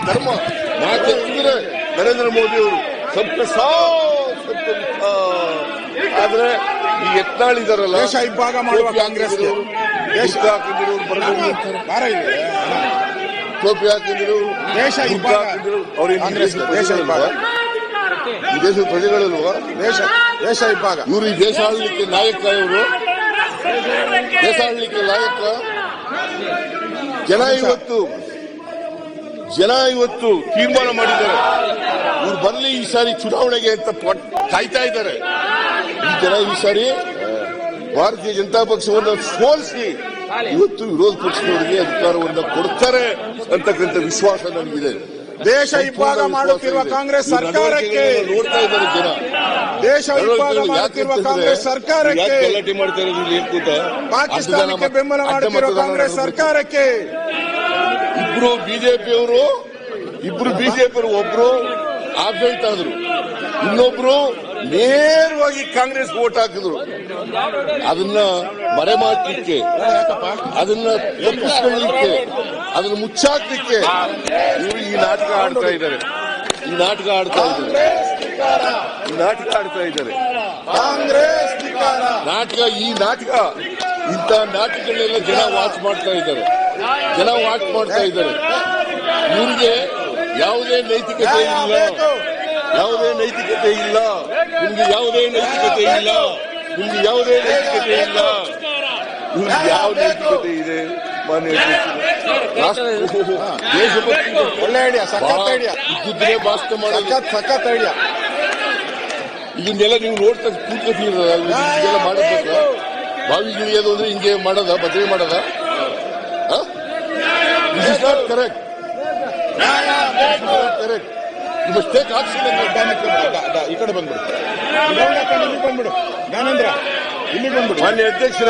ಧರ್ಮ ಮಾತೆತ್ತಿದ್ರೆ ನರೇಂದ್ರ ಮೋದಿ ಅವರು ಸಬ್ಕ ಸಾಥ್ ಸಬ್ಕ ವಿಕಾಸ್. ಆದ್ರೆ ಈ ಯತ್ನಾಳ್ ಇದಾರಲ್ಲ, ದೇಶ ಇಬ್ಬಾಗ ಮಾಡುವ ಕಾಂಗ್ರೆಸ್ ಹಾಕಿದ್ರು ಟೋಪಿ ಹಾಕಿದ್ರು ದೇಶ ಇಬ್ಬಾಗ ಅವ್ರಿಗೆ ದೇಶ ಇಬ್ಬಾಗ ಈ ದೇಶದ ಪ್ರಜೆಗಳಲ್ವಾ? ದೇಶ ಇಬ್ಬಾಗ ಇವರು ಈ ದೇಶ ಆಳ್ಲಿಕ್ಕೆ ನಾಯಕ, ಇವರು ದೇಶ ಆಳ್ಲಿಕ್ಕೆ ನಾಯಕ. ಜನ ಇವತ್ತು ತೀರ್ಮಾನ ಮಾಡಿದ್ದಾರೆ, ಇವ್ರು ಬರಲಿ ಈ ಸಾರಿ ಚುನಾವಣೆಗೆ ಅಂತ ಕಾಯ್ತಾ ಇದ್ದಾರೆ. ಈ ಜನ ಈ ಸಾರಿ ಭಾರತೀಯ ಜನತಾ ಪಕ್ಷವನ್ನು ಸೋಲಿಸಿ ಇವತ್ತು ವಿರೋಧ ಪಕ್ಷದವರಿಗೆ ಅಧಿಕಾರವನ್ನು ಕೊಡ್ತಾರೆ ಅಂತಕ್ಕಂಥ ವಿಶ್ವಾಸ ನನಗಿದೆ. ದೇಶ ಇಬ್ಬಾಗ ಮಾಡುತ್ತಿರುವ ಕಾಂಗ್ರೆಸ್ ಸರ್ಕಾರಕ್ಕೆ ನೋಡ್ತಾ ಇದ್ದಾರೆ ಜನ. ದೇಶ ಇಬ್ಬಾಗ ಮಾಡುತ್ತಿರುವ ಕಾಂಗ್ರೆಸ್ ಸರ್ಕಾರಕ್ಕೆ ಗಲಾಟೆ ಮಾಡ್ತಾ ಇರೋದು ಇಲ್ಲಿ ಕೂತ ಪಾಕಿಸ್ತಾನಕ್ಕೆ ಬೆಂಬಲ ಮಾಡುತ್ತಿರುವ ಕಾಂಗ್ರೆಸ್ ಸರ್ಕಾರಕ್ಕೆ ಇಬ್ರು ಬಿಜೆಪಿಯವರು ಒಬ್ರು ಆಬ್ಸೆಂಟ್ ಆದ್ರು, ಇನ್ನೊಬ್ರು ನೇರವಾಗಿ ಕಾಂಗ್ರೆಸ್ ವೋಟ್ ಹಾಕಿದ್ರು. ಅದನ್ನ ಮರೆಮಾಚಲಿಕ್ಕೆ, ಅದನ್ನ ತಪ್ಪಿಸ್ಕೊಳ್ಳಲಿಕ್ಕೆ, ಅದನ್ನ ಮುಚ್ಚಾಕ್ಲಿಕ್ಕೆ ಇವರು ಈ ನಾಟಕ ಆಡ್ತಾ ಇದ್ದಾರೆ. ಇಂಥ ನಾಟಕಗಳನ್ನೆಲ್ಲ ಜನ ವಾಚ್ ಮಾಡ್ತಾ ಇದ್ದಾರೆ. ಇವ್ರಿಗೆ ಯಾವುದೇ ನೈತಿಕತೆ ಇಲ್ಲ. ನಿಮ್ಗೆ ಯಾವುದೇ ನೈತಿಕತೆ ಇಲ್ಲ. ಇವ್ರಿಗೆ ಯಾವ ನೈತಿಕತೆ ಇದೆ? ಮಾನ್ಯ ದೇಶಭಕ್ತಿ ಒಳ್ಳೆ ಐಡಿಯಾ, ಸಖತ್ ಐಡಿಯಾ, ಇದ್ದಿದ್ರೆ ಭಾಷಣ ಮಾಡೋದು, ಸಖತ್ ಐಡಿಯಾ. ಇದನ್ನೆಲ್ಲ ನೀವು ನೋಡ್ತಾ ಕೂತ್ಕೊತೀರಲ್ಲ, ಇದೆಲ್ಲ ಮಾಡಬೇಕ? ಬಾವಿ ಗಿಳಿಯೋದು ಅಂದ್ರೆ ಹಿಂಗೆ ಮಾಡೋದ, ಬದಲಿ ಮಾಡೋದ? This is not correct. You must take action. ಈ ಕಡೆ ಬಂದ್ಬಿಡು, ಜ್ಞಾನೇಂದ್ರ, ಇಲ್ಲಿ ಬಂದ್ಬಿಡು. ಮಾನ್ಯ ಅಧ್ಯಕ್ಷರೇ,